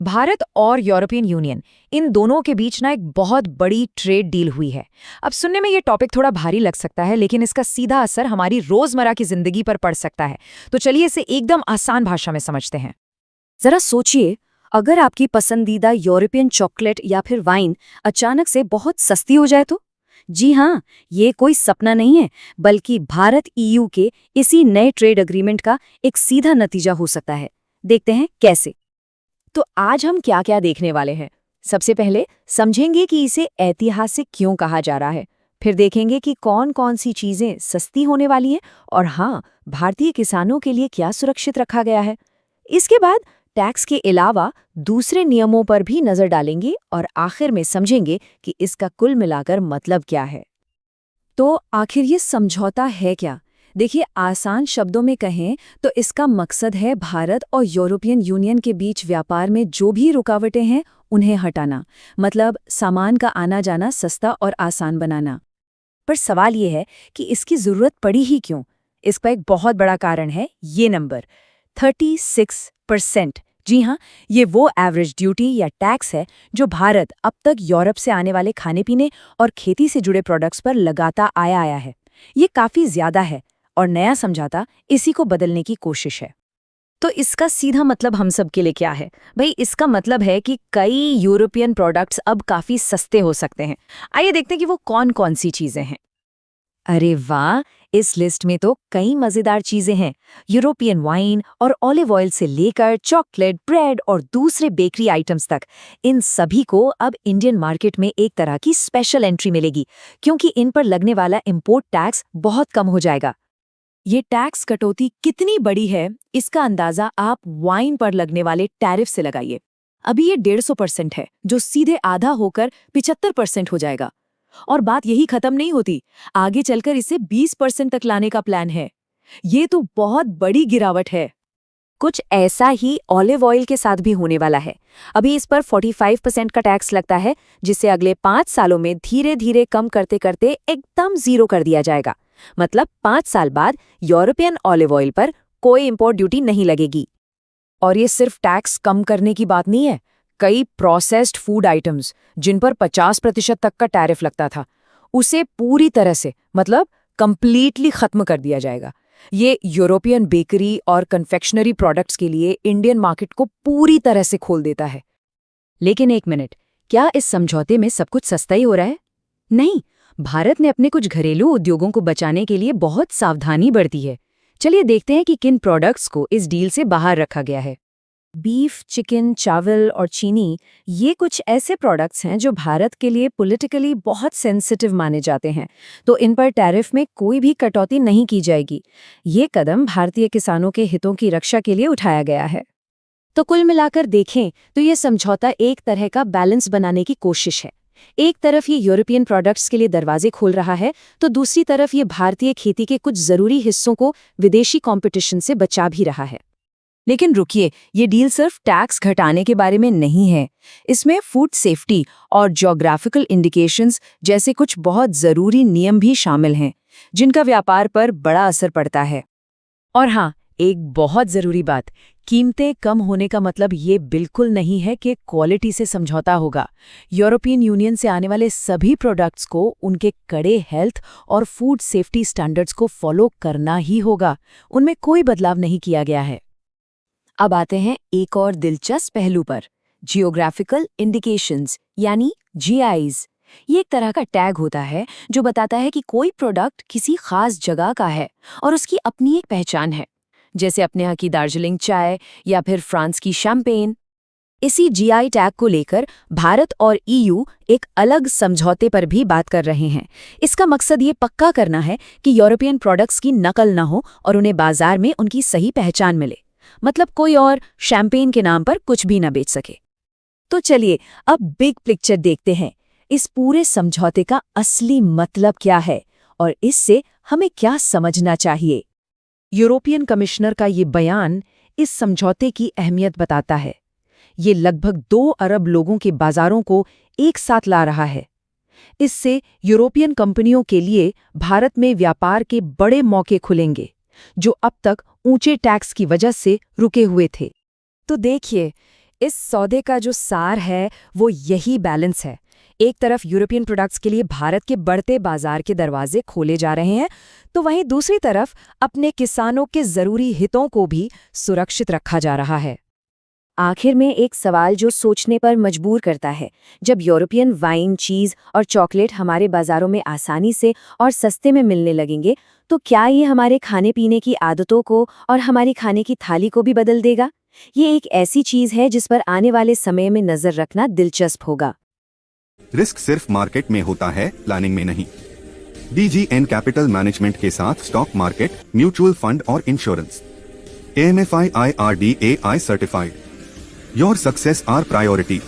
भारत और European union in दोनों के बीच ना एक बहुत बड़ी ट्रेड डील हुई है। अब सुनने में ये टॉपिक थोड़ा भारी लग सकता है, लेकिन इसका सीधा असर हमारी रोजमर्रा की जिंदगी पर पड़ सकता है। तो चलिए इसे एकदम आसान भाषा में समझते हैं। जरा सोचिए, अगर आपकी पसंदीदा यूरोपियन चॉकलेट या फिर वाइन अचानक से बहुत सस्ती हो जाए तो? जी हाँ, ये कोई सपना नहीं है, बल्कि भारत ईयू के इसी नए ट्रेड एग्रीमेंट का एक सीधा नतीजा हो सकता है। देखते हैं कैसे। तो आज हम क्या क्या देखने वाले हैं। सबसे पहले समझेंगे कि इसे ऐतिहासिक क्यों कहा जा रहा है। फिर देखेंगे कि कौन कौन सी चीजें सस्ती होने वाली हैं और हाँ, भारतीय किसानों के लिए क्या सुरक्षित रखा गया है। इसके बाद टैक्स के अलावा दूसरे नियमों पर भी नजर डालेंगे और आखिर में समझेंगे कि इसका कुल मिलाकर मतलब क्या है। तो आखिर ये समझौता है क्या? देखिए, आसान शब्दों में कहें तो इसका मकसद है भारत और यूरोपियन यूनियन के बीच व्यापार में जो भी रुकावटें हैं उन्हें हटाना, मतलब सामान का आना जाना सस्ता और आसान बनाना। पर सवाल ये है कि इसकी जरूरत पड़ी ही क्यों। इसका एक बहुत बड़ा कारण है ये नंबर 36%। जी हाँ, ये वो एवरेज ड्यूटी या टैक्स है जो भारत अब तक यूरोप से आने वाले खाने पीने और खेती से जुड़े प्रोडक्ट्स पर लगाता आया है। ये काफी ज्यादा है और नया समझौता इसी को बदलने की कोशिश है। तो इसका सीधा मतलब हम सब के लिए क्या है? भाई, इसका मतलब है कि कई यूरोपियन प्रोडक्ट्स अब काफी सस्ते हो सकते हैं। आइए देखते हैं कि वो कौन कौन सी चीजें हैं। अरे वाह, इस लिस्ट में तो कई मजेदार चीजें हैं। यूरोपियन वाइन और ऑलिव ऑयल से लेकर चॉकलेट, ब्रेड और दूसरे बेकरी आइटम्स तक, इन सभी को अब इंडियन मार्केट में एक तरह की स्पेशल एंट्री मिलेगी, क्योंकि इन पर लगने वाला इंपोर्ट टैक्स बहुत कम हो जाएगा। ये टैक्स कटौती कितनी बड़ी है, इसका अंदाजा आप वाइन पर लगने वाले टैरिफ से लगाइए। अभी ये 150% है, जो सीधे आधा होकर 75% हो जाएगा। और बात यही खत्म नहीं होती, आगे चलकर इसे 20% तक लाने का प्लान है। ये तो बहुत बड़ी गिरावट है। कुछ ऐसा ही ऑलिव ऑयल के साथ भी होने वाला है। अभी इस पर 45% का टैक्स लगता है, जिसे अगले 5 सालों में धीरे धीरे कम करते करते एकदम 0 कर दिया जाएगा। मतलब 5 साल बाद यूरोपियन ऑलिव ऑयल पर कोई इंपोर्ट ड्यूटी नहीं लगेगी। और ये सिर्फ टैक्स कम करने की बात नहीं है। कई प्रोसेस्ड फूड आइटम्स जिन पर 50% तक का टैरिफ लगता था, उसे पूरी तरह से, मतलब कंप्लीटली खत्म कर दिया जाएगा। ये यूरोपियन बेकरी और कन्फेक्शनरी प्रोडक्ट्स के लिए इंडियन मार्केट को पूरी तरह से खोल देता है। लेकिन एक मिनट, क्या इस समझौते में सब कुछ सस्ता ही हो रहा है? नहीं, भारत ने अपने कुछ घरेलू उद्योगों को बचाने के लिए बहुत सावधानी बरती है। चलिए देखते हैं कि किन प्रोडक्ट्स को इस डील से बाहर रखा गया है। बीफ, चिकन, चावल और चीनी, ये कुछ ऐसे प्रोडक्ट्स हैं जो भारत के लिए पॉलिटिकली बहुत सेंसिटिव माने जाते हैं, तो इन पर टैरिफ में कोई भी कटौती नहीं की जाएगी। ये कदम भारतीय किसानों के हितों की रक्षा के लिए उठाया गया है। तो कुल मिलाकर देखें तो ये समझौता एक तरह का बैलेंस बनाने की कोशिश है। एक तरफ ये यूरोपियन प्रोडक्ट्स के लिए दरवाजे खोल रहा है, तो दूसरी तरफ ये भारतीय खेती के कुछ जरूरी हिस्सों को विदेशी कंपटीशन से बचा भी रहा है। लेकिन रुकिए, ये डील सिर्फ टैक्स घटाने के बारे में नहीं है। इसमें फूड सेफ्टी और ज्योग्राफिकल इंडिकेशंस जैसे कुछ बहुत जरूरी नियम भी शामिल हैं, जिनका व्यापार पर बड़ा असर पड़ता है। और हाँ, एक बहुत जरूरी बात, कीमतें कम होने का मतलब ये बिल्कुल नहीं है कि क्वालिटी से समझौता होगा। यूरोपियन यूनियन से आने वाले सभी प्रोडक्ट्स को उनके कड़े हेल्थ और फूड सेफ्टी स्टैंडर्ड्स को फॉलो करना ही होगा। उनमें कोई बदलाव नहीं किया गया है। अब आते हैं एक और दिलचस्प पहलू पर, जियोग्राफिकल इंडिकेशंस यानी जीआईज। ये एक तरह का टैग होता है जो बताता है कि कोई प्रोडक्ट किसी खास जगह का है और उसकी अपनी एक पहचान है, जैसे अपने यहाँ की दार्जिलिंग चाय या फिर फ्रांस की शैंपेन। इसी जीआई टैग को लेकर भारत और ईयू एक अलग समझौते पर भी बात कर रहे हैं। इसका मकसद ये पक्का करना है कि यूरोपियन प्रोडक्ट्स की नकल न हो और उन्हें बाजार में उनकी सही पहचान मिले, मतलब कोई और शैंपेन के नाम पर कुछ भी न बेच सके। तो चलिए अब बिग पिक्चर देखते हैं। इस पूरे समझौते का असली मतलब क्या है और इससे हमें क्या समझना चाहिए। यूरोपियन कमिश्नर का ये बयान इस समझौते की अहमियत बताता है। ये लगभग 2 अरब लोगों के बाजारों को एक साथ ला रहा है। इससे यूरोपियन कंपनियों के लिए भारत में व्यापार के बड़े मौके खुलेंगे, जो अब तक ऊंचे टैक्स की वजह से रुके हुए थे। तो देखिए, इस सौदे का जो सार है वो यही बैलेंस है। एक तरफ यूरोपियन प्रोडक्ट्स के लिए भारत के बढ़ते बाजार के दरवाजे खोले जा रहे हैं, तो वहीं दूसरी तरफ अपने किसानों के जरूरी हितों को भी सुरक्षित रखा जा रहा है। आखिर में एक सवाल जो सोचने पर मजबूर करता है, जब यूरोपियन वाइन, चीज़ और चॉकलेट हमारे बाजारों में आसानी से और सस्ते में मिलने लगेंगे, तो क्या ये हमारे खाने पीने की आदतों को और हमारी खाने की थाली को भी बदल देगा? ये एक ऐसी चीज़ है जिस पर आने वाले समय में नज़र रखना दिलचस्प होगा। रिस्क सिर्फ मार्केट में होता है, प्लानिंग में नहीं। DGN कैपिटल मैनेजमेंट के साथ स्टॉक मार्केट, म्यूचुअल फंड और insurance. AMFI IRDAI certified. Your success are priority.